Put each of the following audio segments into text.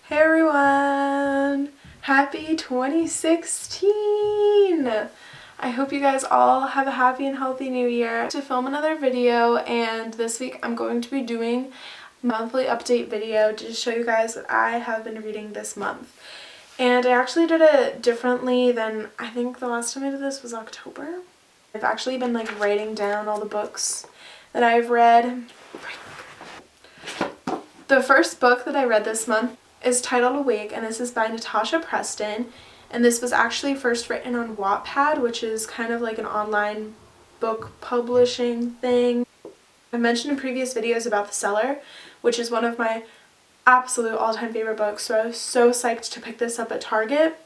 Hey everyone! Happy 2016! I hope you guys all have a happy and healthy new year. To film another video, and this week I'm going to be doing a monthly update video to just show you guys what I have been reading this month. And I actually did it differently than I think the last time I did this was October. I've actually been like writing down all the books that I've read. The first book that I read this month is titled Awake, and this is by Natasha Preston, and this was actually first written on Wattpad, which is kind of like an online book publishing thing. I mentioned in previous videos about The Cellar, which is one of my absolute all-time favorite books, so I was so psyched to pick this up at Target.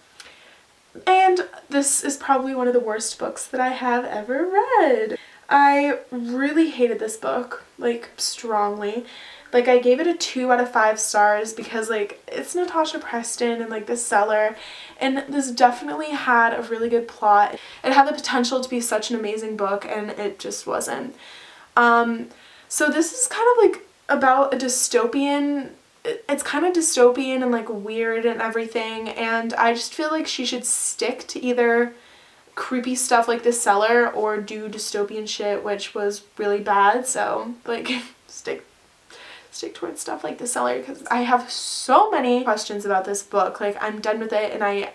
And this is probably one of the worst books that I have ever read. I really hated this book, like strongly. Like, I gave it a 2 out of 5 stars because, like, it's Natasha Preston and, like, The Cellar, and this definitely had a really good plot. It had the potential to be such an amazing book, and it just wasn't. So this is kind of, like, about a dystopian, it's kind of dystopian and, like, weird and everything, and I just feel like she should stick to either creepy stuff like The Cellar or do dystopian shit, which was really bad, so, like, stick towards stuff like The Cellar, because I have so many questions about this book. Like, I'm done with it, and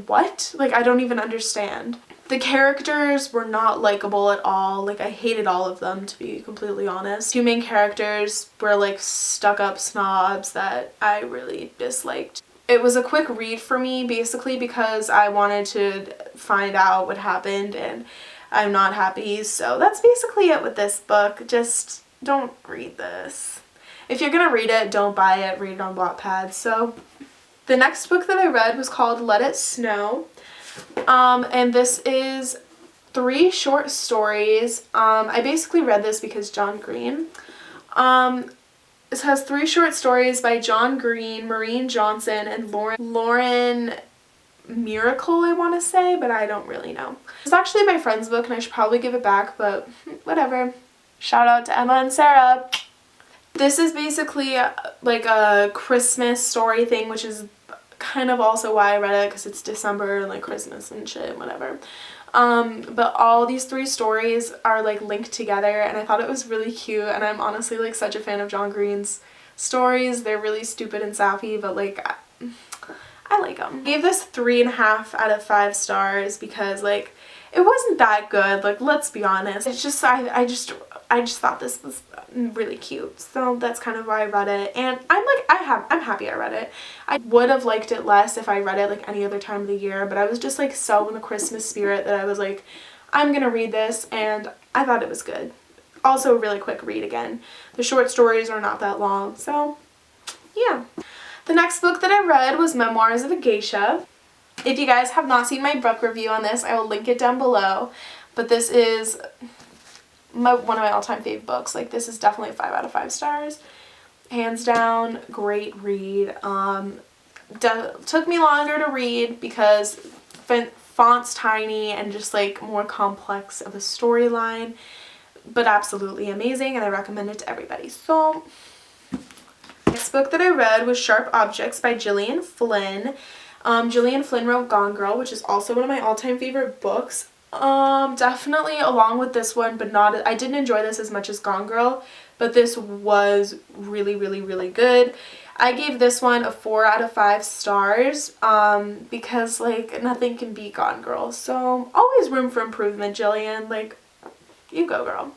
what? Like, I don't even understand. The characters were not likable at all. Like, I hated all of them, to be completely honest. Two main characters were, like, stuck-up snobs that I really disliked. It was a quick read for me, basically, because I wanted to find out what happened, and I'm not happy. So that's basically it with this book. Just don't read this. If you're gonna read it, don't buy it, read it on Wattpad. So the next book that I read was called Let It Snow, and this is 3 short stories. I basically read this because John Green. This has 3 short stories by John Green, Maureen Johnson, and Lauren Miracle, I want to say, but I don't really know. It's actually my friend's book, and I should probably give it back, but whatever. Shout out to Emma and Sarah. This is basically like a Christmas story thing, which is kind of also why I read it, because it's December and like Christmas and shit, whatever. But all these 3 stories are like linked together, and I thought it was really cute, and I'm honestly like such a fan of John Green's stories. They're really stupid and sappy, but like I like them. I gave this 3.5 out of 5 stars because like it wasn't that good, like, let's be honest. It's just I just thought this was really cute, so that's kind of why I read it, and I'm happy I read it. I would have liked it less if I read it like any other time of the year, but I was just like so in the Christmas spirit that I was like, I'm gonna read this, and I thought it was good. Also a really quick read again. The short stories are not that long, so yeah. The next book that I read was Memoirs of a Geisha. If you guys have not seen my book review on this, I will link it down below, but this is one of my all-time favorite books. Like, this is definitely 5 out of 5 stars. Hands down, great read. Took me longer to read because font's tiny and just like more complex of a storyline, but absolutely amazing, and I recommend it to everybody. So, next book that I read was Sharp Objects by Gillian Flynn. Gillian Flynn wrote Gone Girl, which is also one of my all-time favorite books. Definitely along with this one, but not, I didn't enjoy this as much as Gone Girl, but this was really, really, really good. I gave this one a 4 out of 5 stars, because, like, nothing can beat Gone Girl, so always room for improvement, Gillian, like, you go, girl.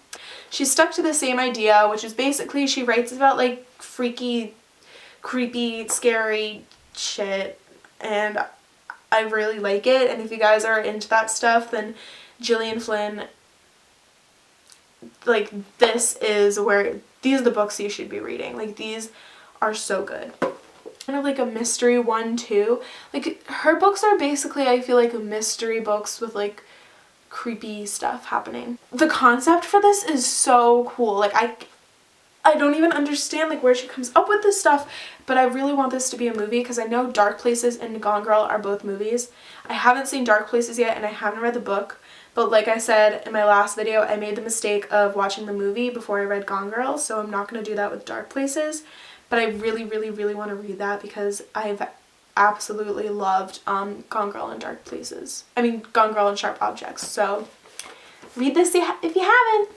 She stuck to the same idea, which is basically she writes about, like, freaky, creepy, scary shit, and I really like it, and if you guys are into that stuff, then Gillian Flynn, like, these are the books you should be reading. Like, these are so good. Kind of like a mystery one too. Like, her books are basically, I feel like, mystery books with like creepy stuff happening. The concept for this is so cool. Like, I don't even understand like where she comes up with this stuff, but I really want this to be a movie because I know Dark Places and Gone Girl are both movies. I haven't seen Dark Places yet, and I haven't read the book, but like I said in my last video, I made the mistake of watching the movie before I read Gone Girl, so I'm not going to do that with Dark Places. But but I really, really, really want to read that because I've absolutely loved Gone Girl in Dark Places. I mean, Gone Girl in Sharp Objects. So read this if you haven't.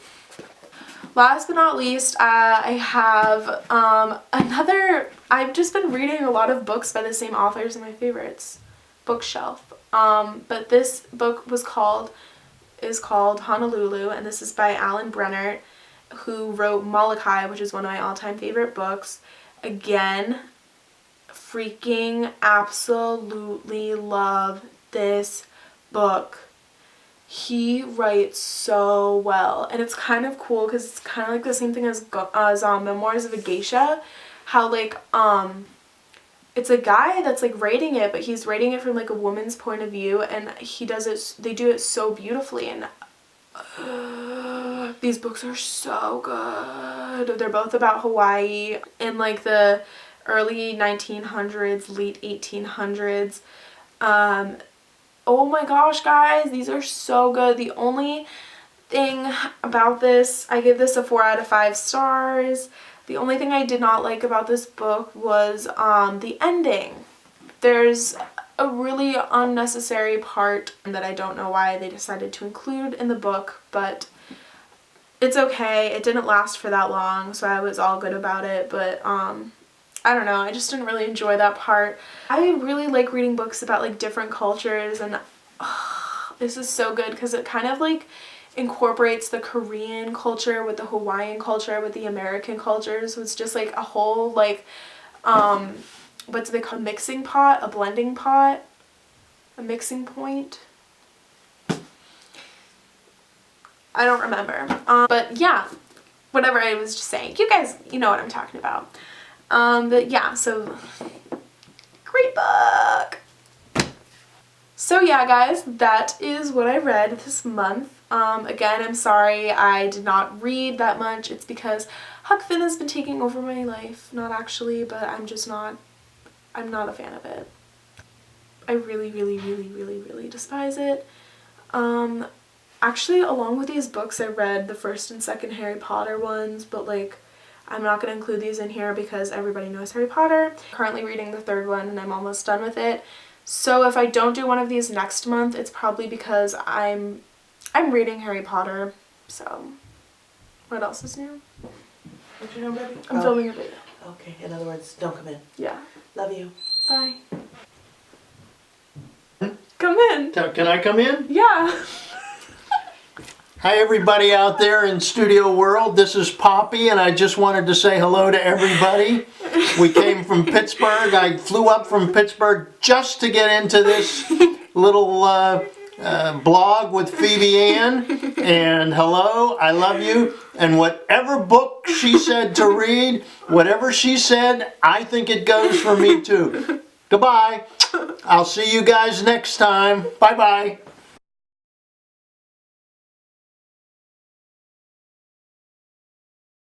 Last but not least, I have I've just been reading a lot of books by the same authors in my favorites bookshelf. But this book is called Honolulu, and this is by Alan Brennert, who wrote Molokai, which is one of my all-time favorite books. Again, freaking absolutely love this book. He writes so well, and it's kind of cool because it's kind of like the same thing as Memoirs of a Geisha, how like it's a guy that's like writing it, but he's writing it from like a woman's point of view, and they do it so beautifully, and these books are so good. They're both about Hawaii in like the early 1900s, late 1800s. Oh my gosh, guys, these are so good. The only thing about this, I give this a 4 out of 5 stars. The only thing I did not like about this book was the ending. There's a really unnecessary part that I don't know why they decided to include in the book, but it's okay. It didn't last for that long, so I was all good about it, but I don't know, I just didn't really enjoy that part. I really like reading books about like different cultures, and this is so good because it kind of like incorporates the Korean culture with the Hawaiian culture with the American culture, so it's just like a whole like what do they call, mixing pot, a blending pot, a mixing point. I don't remember, but yeah, whatever I was just saying, you guys, you know what I'm talking about. But yeah, so great book. So yeah, guys, that is what I read this month. Again, I'm sorry I did not read that much. It's because Huck Finn has been taking over my life. Not actually, but I'm not a fan of it. I really, really, really, really, really despise it. Actually, along with these books, I read the first and second Harry Potter ones, but like, I'm not going to include these in here because everybody knows Harry Potter. I'm currently reading the third one and I'm almost done with it. So if I don't do one of these next month, it's probably because I'm reading Harry Potter. So what else is new? What's your name, baby? I'm filming a video. Okay, in other words, don't come in. Yeah. Love you. Bye. Come in. Can I come in? Yeah. Hi everybody out there in Studio World. This is Poppy, and I just wanted to say hello to everybody. We came from Pittsburgh. I flew up from Pittsburgh just to get into this little blog with Phoebe Ann. And hello, I love you. And whatever book she said to read, whatever she said, I think it goes for me too. Goodbye. I'll see you guys next time. Bye-bye.